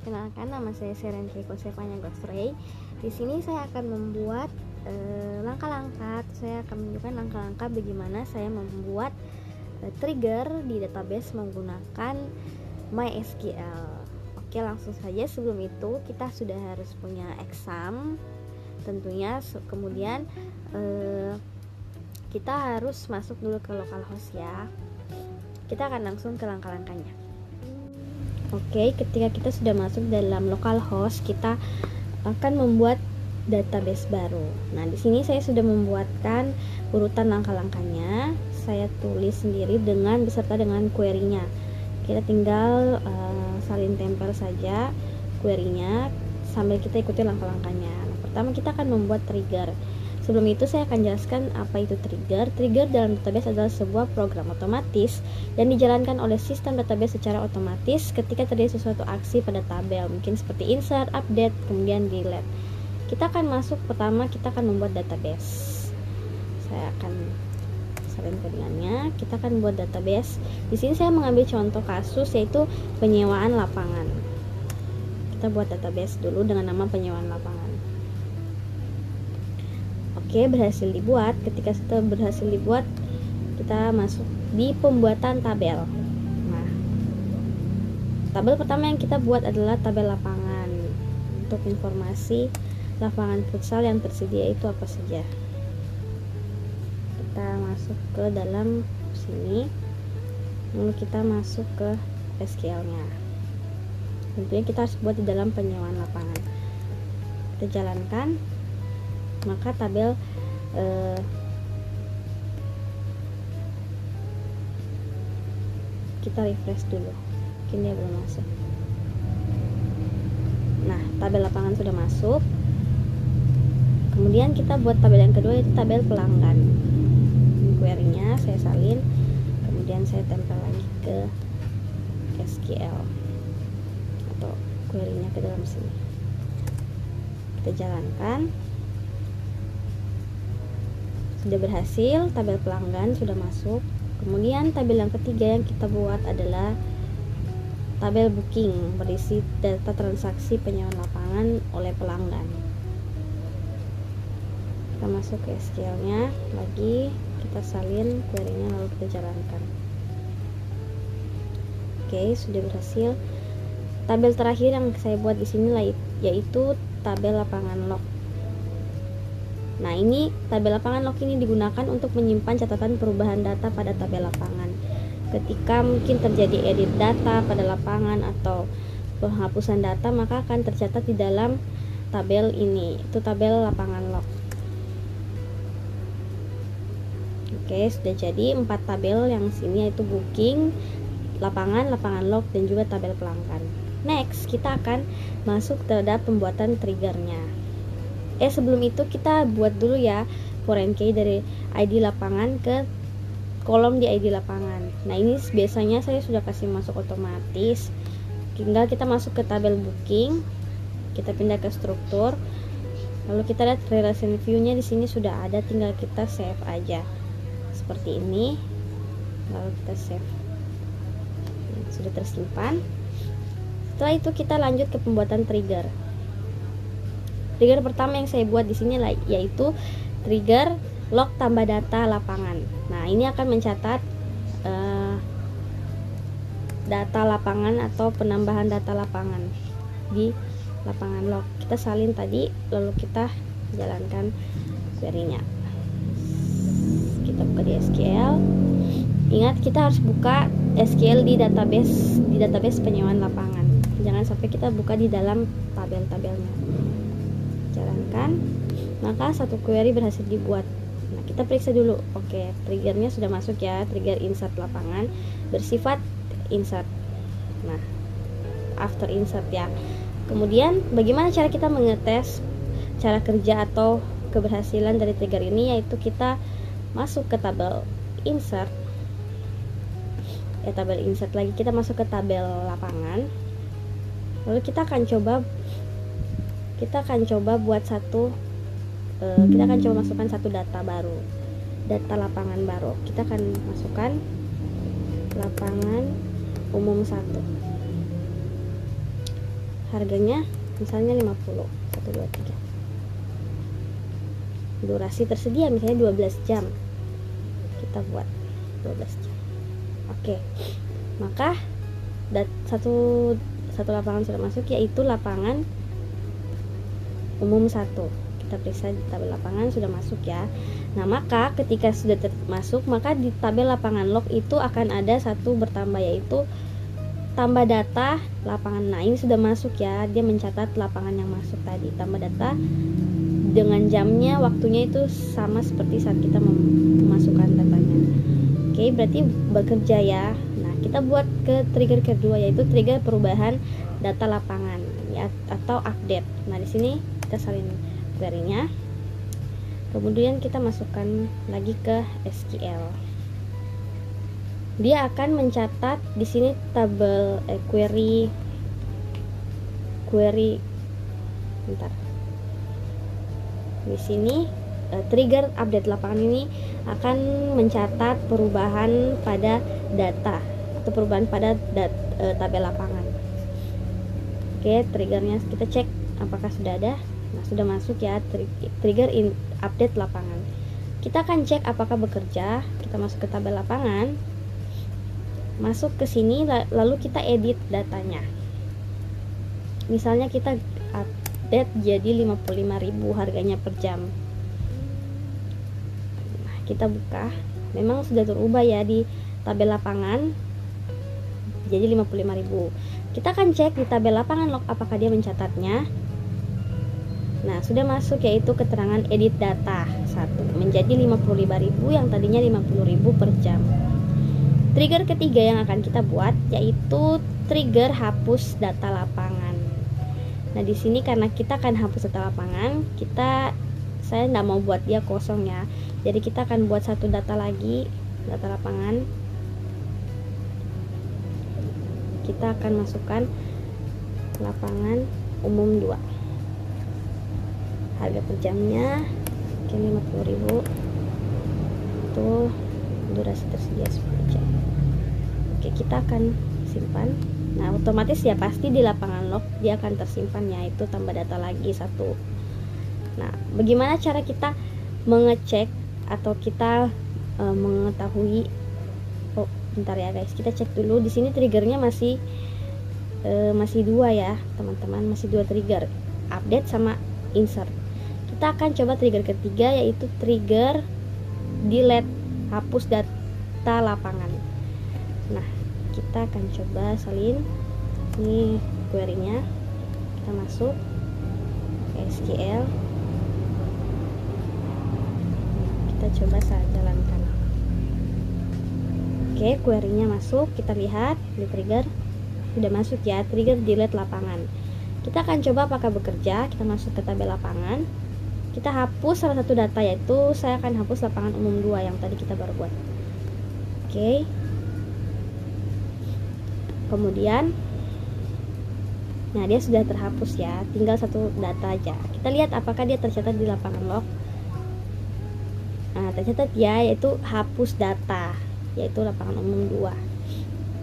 Perkenalkan, nama saya Seren Keiko Sepanya Gosrey. Di sini saya akan membuat langkah-langkah. Saya akan menunjukkan langkah-langkah bagaimana saya membuat trigger di database menggunakan MySQL. Oke, langsung saja. Sebelum itu kita sudah harus punya exam tentunya. Kemudian kita harus masuk dulu ke localhost ya. Kita akan langsung ke langkah-langkahnya. Oke, ketika kita sudah masuk dalam localhost, kita akan membuat database baru. Nah, di sini saya sudah membuatkan urutan langkah-langkahnya. Saya tulis sendiri beserta dengan query-nya. Kita tinggal salin tempel saja query-nya sambil kita ikuti langkah-langkahnya. Nah, pertama kita akan membuat trigger. Sebelum itu saya akan jelaskan apa itu trigger. Trigger dalam database adalah sebuah program otomatis yang dijalankan oleh sistem database secara otomatis ketika terjadi sesuatu aksi pada tabel, mungkin seperti insert, update, kemudian delete. Kita akan masuk, pertama kita akan membuat database. Saya akan salin codingannya. Kita akan membuat database. Di sini saya mengambil contoh kasus yaitu penyewaan lapangan. Kita buat database dulu dengan nama penyewaan lapangan. Oke, berhasil dibuat. Ketika sudah berhasil dibuat, kita masuk di pembuatan tabel. Nah, tabel pertama yang kita buat adalah tabel lapangan. Untuk informasi lapangan futsal yang tersedia itu apa saja. Kita masuk ke dalam sini. Lalu kita masuk ke SQL-nya. Tentunya kita harus buat di dalam penyewaan lapangan. Kita jalankan. Maka tabel kita refresh dulu, mungkin dia belum masuk. Nah, tabel lapangan sudah masuk. Kemudian kita buat tabel yang kedua yaitu tabel pelanggan. Query-nya saya salin, kemudian saya tempel lagi ke SQL atau query-nya ke dalam sini. Kita jalankan. Sudah berhasil, tabel pelanggan sudah masuk. Kemudian tabel yang ketiga yang kita buat adalah tabel booking, berisi data transaksi penyewaan lapangan oleh pelanggan. Kita masuk ke SQL-nya lagi, kita salin query-nya lalu kita jalankan. Oke, sudah berhasil. Tabel terakhir yang saya buat di sini yaitu tabel lapangan log. Nah, ini tabel lapangan log ini digunakan untuk menyimpan catatan perubahan data pada tabel lapangan. Ketika mungkin terjadi edit data pada lapangan atau penghapusan data, maka akan tercatat di dalam tabel ini. Itu tabel lapangan log. Oke, sudah jadi 4 tabel yang sini yaitu booking, lapangan log, dan juga tabel pelanggan. Next, kita akan masuk terhadap pembuatan triggernya. Sebelum itu kita buat dulu ya foreign key dari ID lapangan ke kolom di ID lapangan. Nah, ini biasanya saya sudah kasih masuk otomatis. Tinggal kita masuk ke tabel booking, kita pindah ke struktur, lalu kita lihat relation view-nya di sini sudah ada, tinggal kita save aja seperti ini, lalu kita save. Sudah tersimpan. Setelah itu kita lanjut ke pembuatan trigger. Trigger pertama yang saya buat di sini yaitu trigger log tambah data lapangan. Nah, ini akan mencatat data lapangan atau penambahan data lapangan di lapangan log. Kita salin tadi, lalu kita jalankan query-nya. Kita buka di SQL. Ingat, kita harus buka SQL di database penyewaan lapangan. Jangan sampai kita buka di dalam tabel-tabelnya. Jalankan, maka satu query berhasil dibuat. Nah, kita periksa dulu. Oke, triggernya sudah masuk ya, trigger insert lapangan bersifat insert. Nah, after insert ya. Kemudian bagaimana cara kita mengetes cara kerja atau keberhasilan dari trigger ini, yaitu kita masuk ke tabel insert. Tabel insert lagi, kita masuk ke tabel lapangan. Lalu kita akan coba buat kita akan coba masukkan satu data lapangan baru. Kita akan masukkan lapangan umum 1. harganya misalnya 50, 1, 2, 3. Durasi tersedia misalnya 12 jam, kita buat 12 jam. Oke, maka satu lapangan sudah masuk, yaitu lapangan umum 1. Kita periksa di tabel lapangan sudah masuk ya. Nah, maka ketika sudah masuk, maka di tabel lapangan log itu akan ada satu bertambah, yaitu tambah data lapangan. Nah, ini sudah masuk ya, dia mencatat lapangan yang masuk tadi. Tambah data dengan jamnya, waktunya itu sama seperti saat kita memasukkan datanya. Oke, berarti bekerja ya. Nah, kita buat ke trigger kedua, yaitu trigger perubahan data lapangan ya, atau update. Nah, di sini kita salin query-nya. Kemudian kita masukkan lagi ke SQL. Dia akan mencatat di sini tabel query bentar. Di sini trigger update lapangan ini akan mencatat perubahan pada data atau perubahan pada tabel lapangan. Oke, triggernya kita cek apakah sudah ada. Nah, sudah masuk ya, trigger update lapangan. Kita akan cek apakah bekerja. Kita masuk ke tabel lapangan, masuk ke sini, lalu kita edit datanya. Misalnya kita update jadi 55.000 harganya per jam. Nah, kita buka, memang sudah terubah ya di tabel lapangan jadi 55.000. Kita akan cek di tabel lapangan log apakah dia mencatatnya. Nah, sudah masuk, yaitu keterangan edit data 1 menjadi 55.000 yang tadinya 50.000 per jam. Trigger ketiga yang akan kita buat yaitu trigger hapus data lapangan. Nah, di sini karena kita akan hapus data lapangan, saya tidak mau buat dia kosong ya. Jadi kita akan buat satu data lagi, data lapangan. Kita akan masukkan lapangan umum 2. Harga per jamnya 50.000. Itu durasi tersedia 10 jam. Oke, kita akan simpan. Nah, otomatis ya pasti di lapangan log dia akan tersimpan, yaitu tambah data lagi 1. Nah, bagaimana cara kita mengecek atau kita mengetahui? Oh, bentar ya guys, kita cek dulu. Di sini triggernya masih 2 ya teman-teman, masih 2 trigger, update sama insert. Kita akan coba trigger ketiga, yaitu trigger delete, hapus data lapangan. Nah, kita akan coba salin ini query-nya. Kita masuk ke SQL. Kita coba saya jalankan. Oke, query-nya masuk. Kita lihat di trigger sudah masuk ya, trigger delete lapangan. Kita akan coba apakah bekerja. Kita masuk ke tabel lapangan. Kita hapus salah satu data, yaitu saya akan hapus lapangan umum 2 yang tadi kita baru buat. Oke. Kemudian, nah dia sudah terhapus ya, tinggal satu data aja. Kita lihat apakah dia tercatat di lapangan log. Nah, tercatat ya, yaitu hapus data, yaitu lapangan umum 2.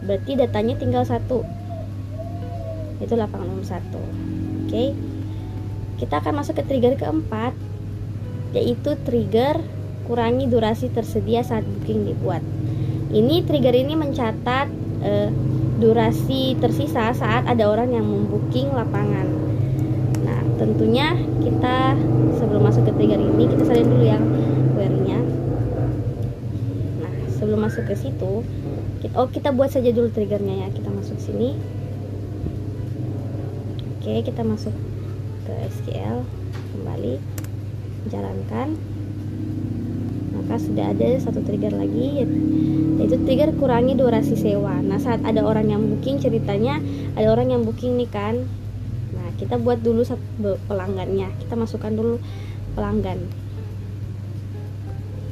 Berarti datanya tinggal 1, itu lapangan umum 1. Oke. Kita akan masuk ke trigger keempat, yaitu trigger kurangi durasi tersedia saat booking dibuat. Ini trigger ini mencatat durasi tersisa saat ada orang yang membooking lapangan. Nah, tentunya kita sebelum masuk ke trigger ini, kita salin dulu ya query-nya. Nah, sebelum masuk ke situ, kita buat saja dulu triggernya ya. Kita masuk sini. Oke, kita masuk ke SQL, kembali jalankan. Maka sudah ada satu trigger lagi, yaitu trigger kurangi durasi sewa. Nah, saat ada orang yang booking, ceritanya ada orang yang booking nih kan. Nah, kita buat dulu pelanggannya. Kita masukkan dulu pelanggan.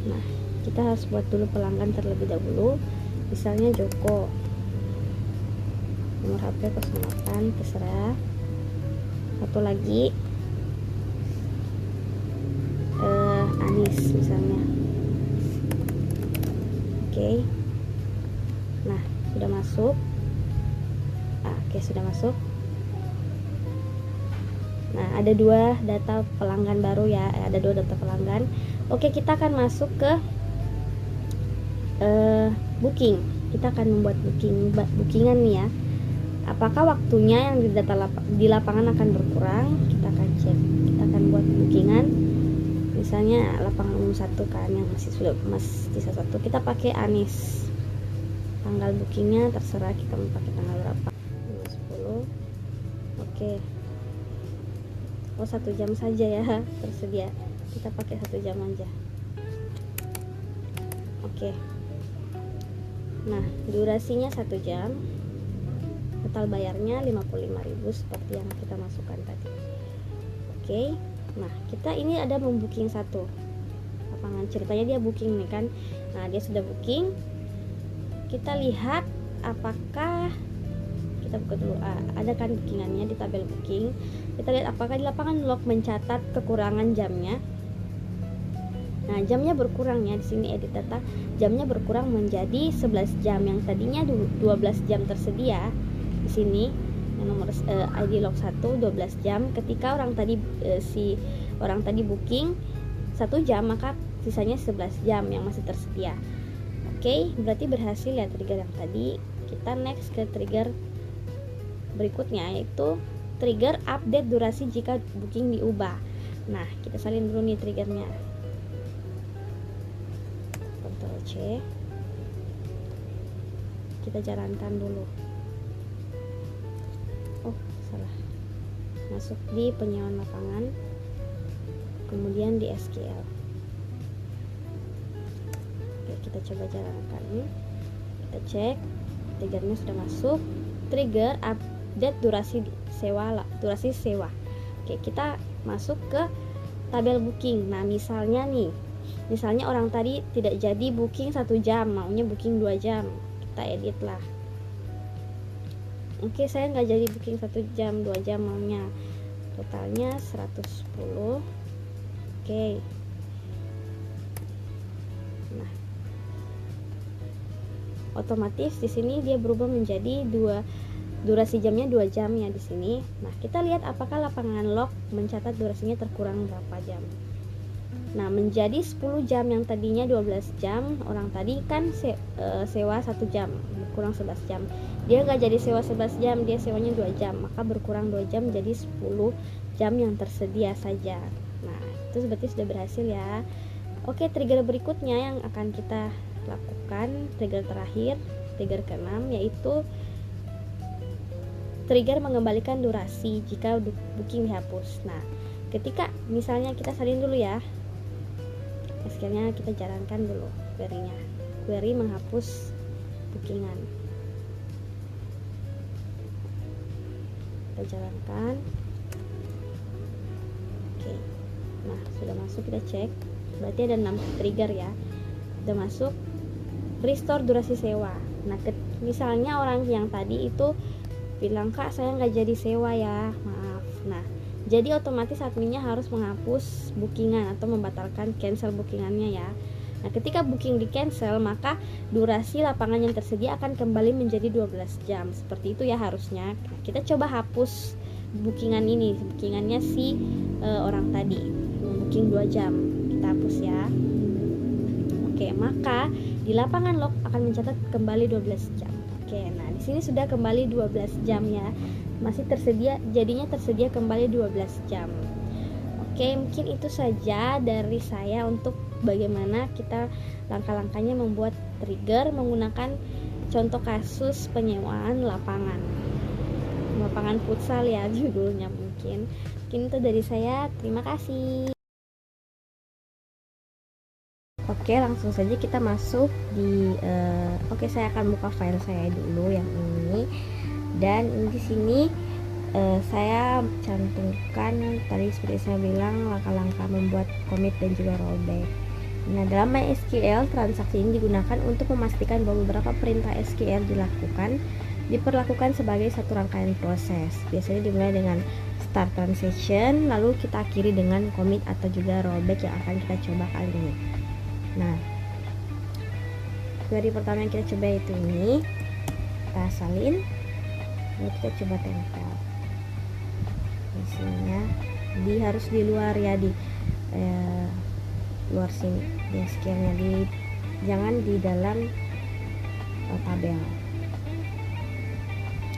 Nah, kita harus buat dulu pelanggan terlebih dahulu. Misalnya Joko, nomor HP 08, terserah. Satu lagi Anis misalnya. Oke. Nah, sudah masuk. Oke, sudah masuk. Nah, ada 2 data pelanggan baru ya, ada 2 data pelanggan. Oke, kita akan masuk ke booking. Kita akan membuat bookingan nih ya. Apakah waktunya yang di lapangan akan berkurang? Kita akan cek. Kita akan buat bookingan. Misalnya lapangan umum 1 kan yang masih sisa 1. Kita pakai Anies. Tanggal bookingnya terserah kita mau pakai tanggal berapa. 10. Oke. Oh, 1 jam saja ya tersedia. Kita pakai 1 jam aja. Oke. Nah, durasinya 1 jam. Total bayarnya 55.000 seperti yang kita masukkan tadi. Oke. Nah, kita ini ada membooking 1 lapangan. Ceritanya dia booking nih kan. Nah, dia sudah booking. Kita lihat apakah kita buka dulu. Ada kan bookingannya di tabel booking. Kita lihat apakah di lapangan log mencatat kekurangan jamnya. Nah, jamnya berkurang ya, di sini edit data. Jamnya berkurang menjadi 11 jam yang tadinya 12 jam tersedia. Di sini yang nomor ID log 1 12 jam. Ketika orang tadi orang tadi booking 1 jam, maka sisanya 11 jam yang masih tersedia. Oke, berarti berhasil ya trigger yang tadi. Kita next ke trigger berikutnya, yaitu trigger update durasi jika booking diubah. Nah, kita salin dulu nih triggernya. Ctrl C. Kita jalankan dulu. Oh, salah. Masuk di penyewaan lapangan, kemudian di SQL. Oke, kita coba jalankan. Kita cek triggernya sudah masuk. Trigger update durasi sewa. Oke, kita masuk ke tabel booking. Nah, misalnya orang tadi tidak jadi booking 1 jam, maunya booking 2 jam. Kita edit lah. Oke, saya nggak jadi booking 1 jam, 2 jam maunya. Totalnya 110. Oke. Nah, otomatis di sini dia berubah menjadi durasi jamnya 2 jam ya di sini. Nah, kita lihat apakah lapangan log mencatat durasinya terkurang berapa jam. Nah, menjadi 10 jam yang tadinya 12 jam. Orang tadi kan sewa 1 jam, berkurang 11 jam. Dia nggak jadi sewa 11 jam, dia sewanya 2 jam, maka berkurang 2 jam jadi 10 jam yang tersedia saja. Nah, itu berarti sudah berhasil ya. Oke, trigger berikutnya yang akan kita lakukan, trigger terakhir, trigger ke-6, yaitu trigger mengembalikan durasi jika booking dihapus. Nah, ketika misalnya kita salin dulu ya, SQL-nya kita jalankan dulu query-nya. Query menghapus bookingan. Kita jalankan. Oke. Nah, sudah masuk, kita cek. Berarti ada 6 trigger ya. Sudah masuk. Restore durasi sewa. Nah, misalnya orang yang tadi itu bilang, "Kak, saya nggak jadi sewa ya, maaf." Nah, jadi otomatis adminnya harus menghapus bookingan atau membatalkan cancel bookingannya ya. Nah, ketika booking di cancel, maka durasi lapangan yang tersedia akan kembali menjadi 12 jam. Seperti itu ya harusnya. Nah, kita coba hapus bookingan ini, bookingannya si orang tadi booking 2 jam. Kita hapus ya. Oke, maka di lapangan log akan mencatat kembali 12 jam. Oke, nah di sini sudah kembali 12 jam ya. Masih tersedia, jadinya tersedia kembali 12 jam. Oke, mungkin itu saja dari saya untuk bagaimana kita langkah-langkahnya membuat trigger menggunakan contoh kasus penyewaan lapangan futsal ya judulnya mungkin itu dari saya. Terima kasih. Oke, langsung saja kita masuk di oke, saya akan buka file saya dulu yang ini, dan di sini saya cantumkan tadi seperti saya bilang langkah-langkah membuat commit dan juga rollback. Nah, dalam MySQL transaksi ini digunakan untuk memastikan bahwa beberapa perintah SQL diperlakukan sebagai satu rangkaian proses. Biasanya dimulai dengan start transaction, lalu kita akhiri dengan commit atau juga rollback yang akan kita coba kali ini. Nah, query pertama yang kita coba itu ini, kita salin, lalu kita coba tempel isinya. harus di luar ya, di luar sini di SQL-nya, jangan di dalam tabel.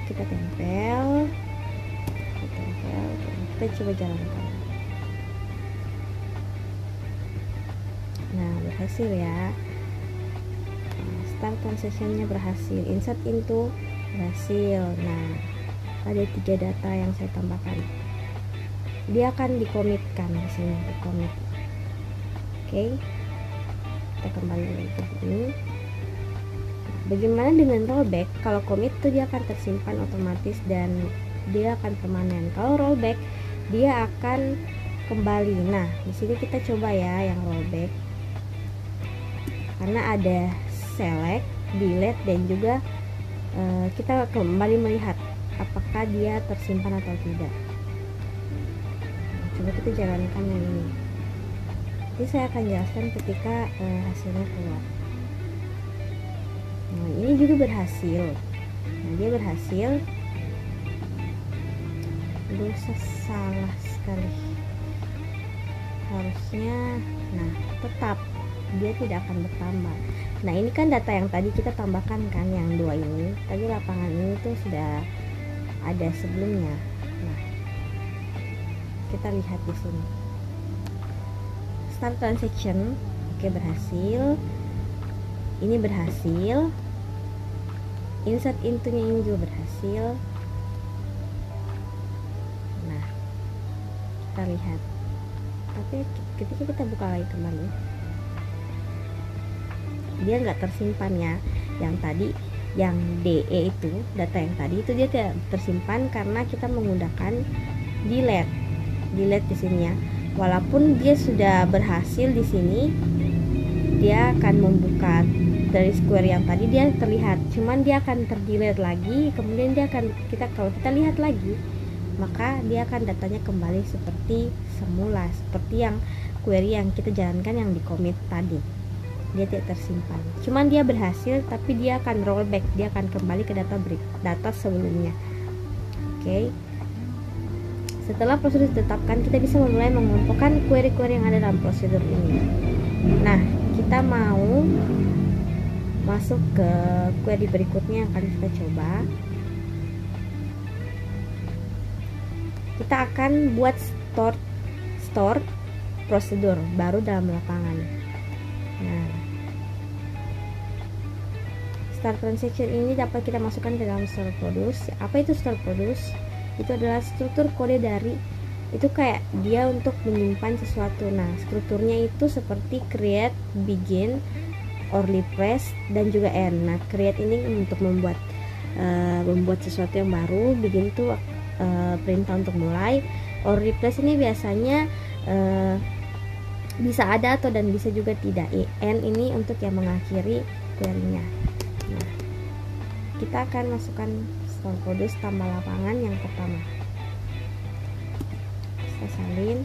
Kita tempel, kita coba jalankan. Nah, berhasil ya. Start transaction-nya berhasil, insert into berhasil. Nah, ada 3 data yang saya tambahkan. Dia akan dikomitkan di sini, dikomit. Oke. Kita kembali lagi ke sini. Bagaimana dengan rollback? Kalau commit itu dia akan tersimpan otomatis dan dia akan permanen. Kalau rollback dia akan kembali. Nah, di sini kita coba ya yang rollback. Karena ada select, delete dan juga kita kembali melihat apakah dia tersimpan atau tidak. Coba kita jalankan yang ini. Jadi saya akan jelaskan ketika hasilnya keluar. Nah, ini juga berhasil. Nah, dia berhasil. Dosa salah sekali. Harusnya, nah, tetap dia tidak akan bertambah. Nah, ini kan data yang tadi kita tambahkan kan, yang 2 ini. Tadi lapangan ini tuh sudah ada sebelumnya. Nah, kita lihat di sini. Start transaction, oke, berhasil. Ini berhasil. Insert into-nya ini juga berhasil. Nah, kita lihat. Tapi ketika kita buka lagi kembali, dia nggak tersimpan ya. Yang tadi, yang DE itu, data yang tadi itu dia tidak tersimpan karena kita menggunakan delete di sini ya. Walaupun dia sudah berhasil di sini, dia akan membuka dari square yang tadi dia terlihat, cuman dia akan terdelete lagi, kemudian dia akan kalau kita lihat lagi, maka dia akan datanya kembali seperti semula, seperti yang query yang kita jalankan yang di commit tadi. Dia tidak tersimpan, cuman dia berhasil, tapi dia akan rollback, dia akan kembali ke data sebelumnya. Oke. Setelah prosedur ditetapkan, kita bisa mulai mengumpulkan query-query yang ada dalam prosedur ini. Nah, kita mau masuk ke query berikutnya yang akan kita coba. Kita akan buat store prosedur baru dalam lapangan. Nah, start transaction ini dapat kita masukkan ke dalam store produce. Apa itu store produce? Itu adalah struktur kode dari, itu kayak dia untuk menyimpan sesuatu. Nah, strukturnya itu seperti create, begin, or replace dan juga end. Nah, create ini untuk membuat sesuatu yang baru, begin itu perintah untuk mulai, or replace ini biasanya bisa ada atau dan bisa juga tidak. End ini untuk yang mengakhiri query-nya. Nah, kita akan masukkan store produce tambah lapangan yang pertama. Kita salin.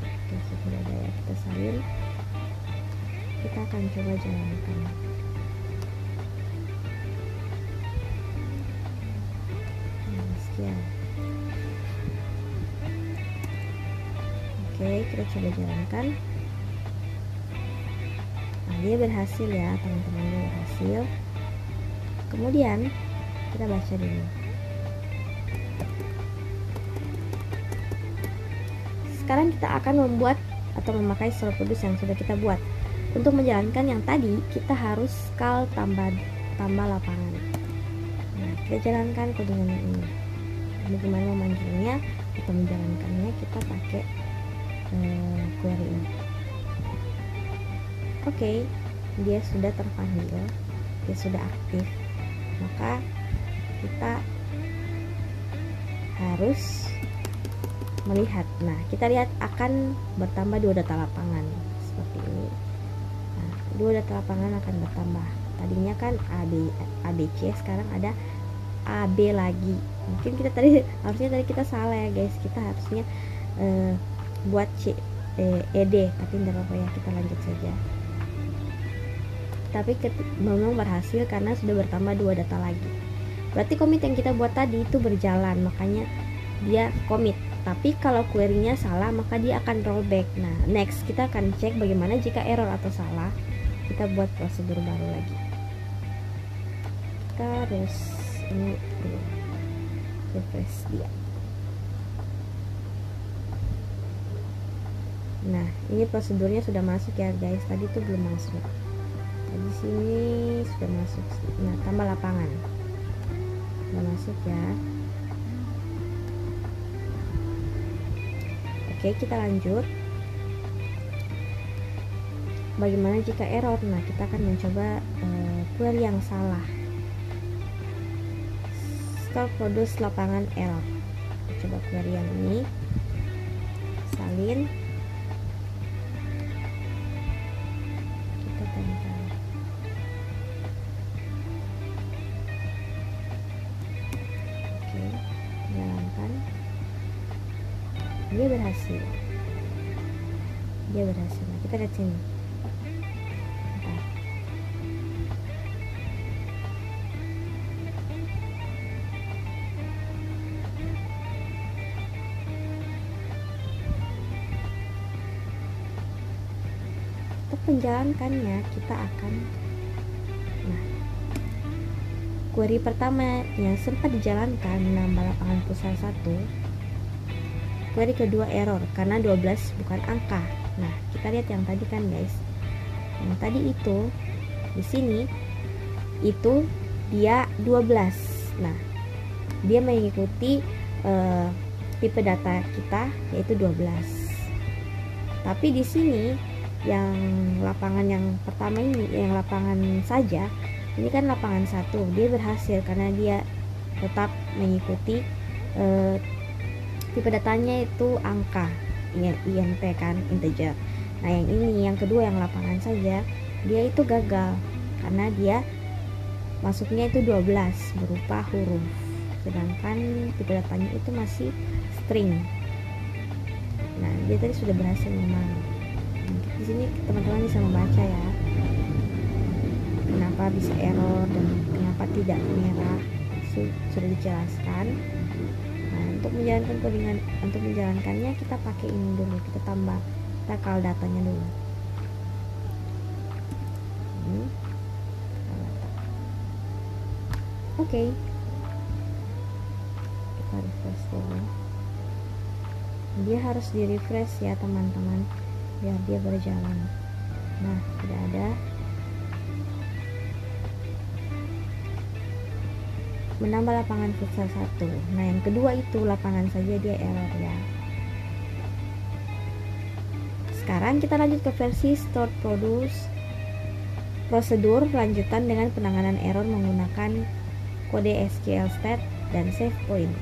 Oke, sudah ada ya, kita salin. Kita akan coba jalankan. Sekian. Oke, kita coba jalankan. Nah, dia berhasil ya, teman-teman, dia berhasil. Kemudian kita baca dulu. Sekarang kita akan membuat atau memakai store produce yang sudah kita buat. Untuk menjalankan yang tadi, kita harus call tambah lapangan. Nah, kita jalankan kodenya ini. Bagaimana memanggilnya atau menjalankannya, kita pakai query ini. Oke, dia sudah terpanggil, dia sudah aktif. Maka kita harus melihat. Nah, kita lihat akan bertambah 2 data lapangan seperti ini. Nah, 2 data lapangan akan bertambah. Tadinya kan ABC, sekarang ada AB lagi. Mungkin kita harusnya kita salah ya guys. Kita harusnya buat ED, tapi tidak apa-apa ya, kita lanjut saja. Tapi memang berhasil karena sudah bertambah 2 data lagi. Berarti commit yang kita buat tadi itu berjalan, makanya dia commit. Tapi kalau query-nya salah maka dia akan rollback. Nah, next kita akan cek bagaimana jika error atau salah. Kita buat prosedur baru lagi. Kita harus ini dulu, refresh dia. Nah, ini prosedurnya sudah masuk ya guys. Tadi tuh belum masuk. Tadi sini sudah masuk. Nah, tambah lapangan. Sudah masuk ya. Oke, kita lanjut. Bagaimana jika error? Nah, kita akan mencoba query yang salah. Store produce lapangan error. Coba query yang ini. Salin. Kita tempel. Oke, jalankan. Dia berhasil. Nah, kita lihat sini. Bentar. Untuk menjalankannya kita akan, nah, query pertama yang sempat dijalankan nambah lapangan pusat 1. Query kedua error karena 12 bukan angka. Nah, kita lihat yang tadi kan guys. Yang tadi itu di sini itu dia 12. Nah, dia mengikuti tipe data kita yaitu 12. Tapi di sini yang lapangan yang pertama ini, yang lapangan saja, ini kan lapangan 1. Dia berhasil karena dia tetap mengikuti tipe datanya itu angka, INT kan, integer. Nah, yang ini yang kedua yang lapangan saja, dia itu gagal karena dia masuknya itu 12 berupa huruf, sedangkan tipe datanya itu masih string. Nah, dia tadi sudah berhasil memang. Di sini teman-teman bisa membaca ya, kenapa bisa error dan kenapa tidak merah, sudah dijelaskan. Nah, untuk menjalankannya kita pakai ini dulu, kita call datanya dulu. Oke. Kita refresh dulu. Dia harus di refresh ya teman-teman, biar dia berjalan. Nah, sudah ada. Menambah lapangan futsal 1. Nah, yang kedua itu lapangan saja dia error ya. Sekarang kita lanjut ke versi stored produce. Prosedur lanjutan dengan penanganan error menggunakan kode SQL stat dan save point.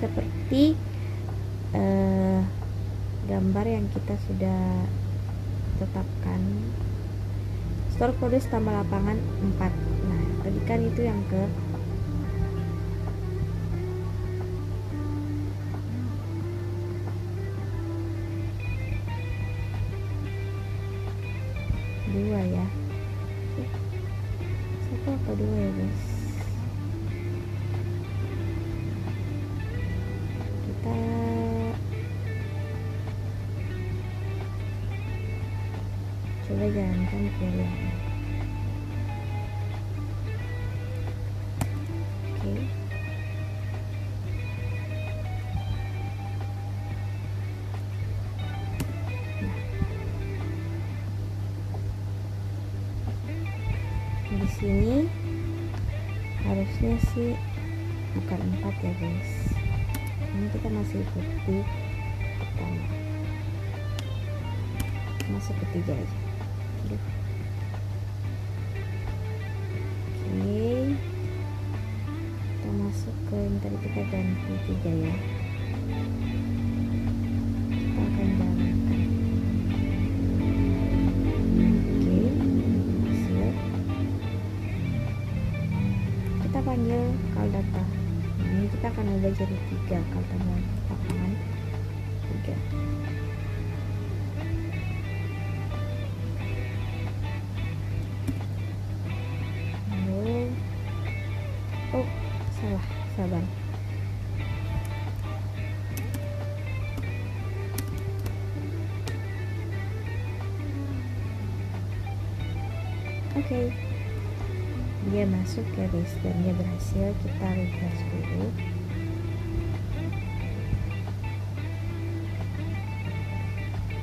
Seperti gambar yang kita sudah tetapkan. Store produce tambah lapangan 4. Nah, tadi kan itu yang ke dua ya. Satu apa dua ya guys? Kita coba jalankan query. Oke. Di sini harusnya sih bukan 4 ya guys. Ini kita masih ikuti pertama, masuk ketiga aja. Oke, kita masuk ke yang tadi kita ganti 3 ya. Kita akan jalankan. Oke, hasil. Kita panggil call data. Nah, ini kita akan ubah jadi 3, call tambah lapangan 3. sabar. Oke, dia masuk ya guys, dan dia berhasil. Kita refresh dulu.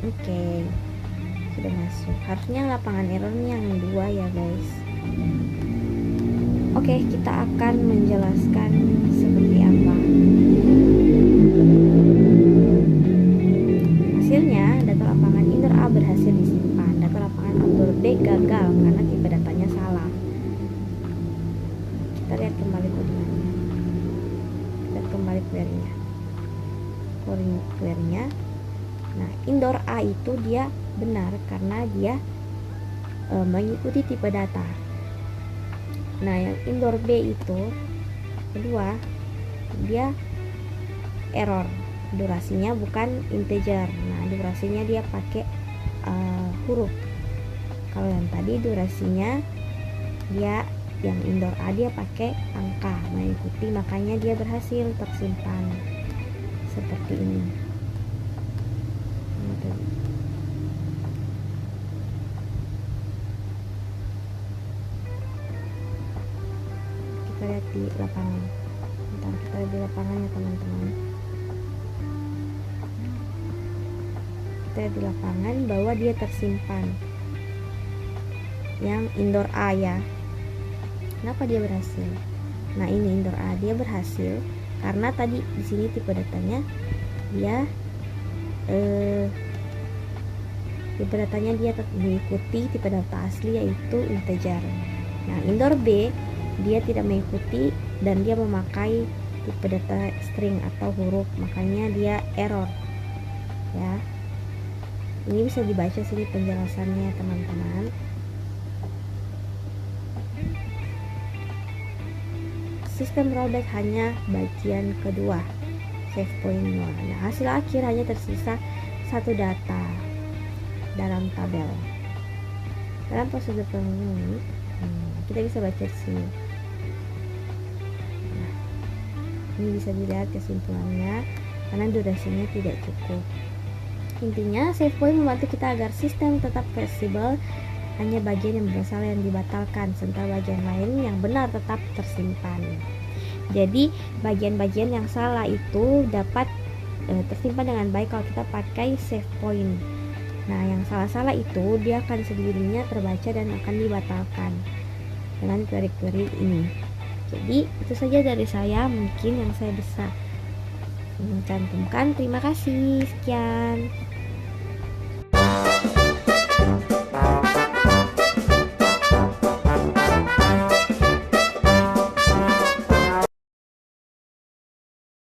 Oke, sudah masuk. Harusnya lapangan errornya yang 2 ya guys. Oke, kita akan menjelaskan seperti apa. Hasilnya, data lapangan indoor A berhasil disimpan. Data lapangan outdoor B gagal karena tipe datanya salah. Kita lihat kembali kodenya. Lihat kembali query-nya. Nah, indoor A itu dia benar karena dia mengikuti tipe data. Nah, yang indoor B itu kedua, dia error. Durasinya bukan integer. Nah, durasinya dia pakai huruf. Kalau yang tadi durasinya dia yang indoor A dia pakai angka mengikuti, makanya dia berhasil tersimpan seperti ini. Kita lihat di lapangan. Bentar, kita lihat di lapangan ya teman-teman. Kita lihat di lapangan bahwa dia tersimpan yang indoor A ya. Kenapa dia berhasil? Nah, ini indoor A dia berhasil karena tadi di sini tipe datanya dia tipe datanya dia mengikuti tipe data asli yaitu integer. Nah, indoor B dia tidak mengikuti dan dia memakai tipe data string atau huruf, makanya dia error ya. Ini bisa dibaca sini penjelasannya teman-teman. Sistem rollback hanya bagian kedua, save point 0. Nah, hasil akhir hanya tersisa satu data dalam tabel. Dalam prosedur pengulangan, kita bisa baca di sini. Nah, ini bisa dilihat kesimpulannya karena durasinya tidak cukup. Intinya, save point membantu kita agar sistem tetap fleksibel. Hanya bagian yang bersalah yang dibatalkan, sementara bagian lain yang benar tetap tersimpan. Jadi bagian-bagian yang salah itu dapat tersimpan dengan baik kalau kita pakai save point. Nah, yang salah-salah itu dia akan sendirinya terbaca dan akan dibatalkan dengan query-query ini. Jadi itu saja dari saya, mungkin yang saya bisa cantumkan. Terima kasih, sekian.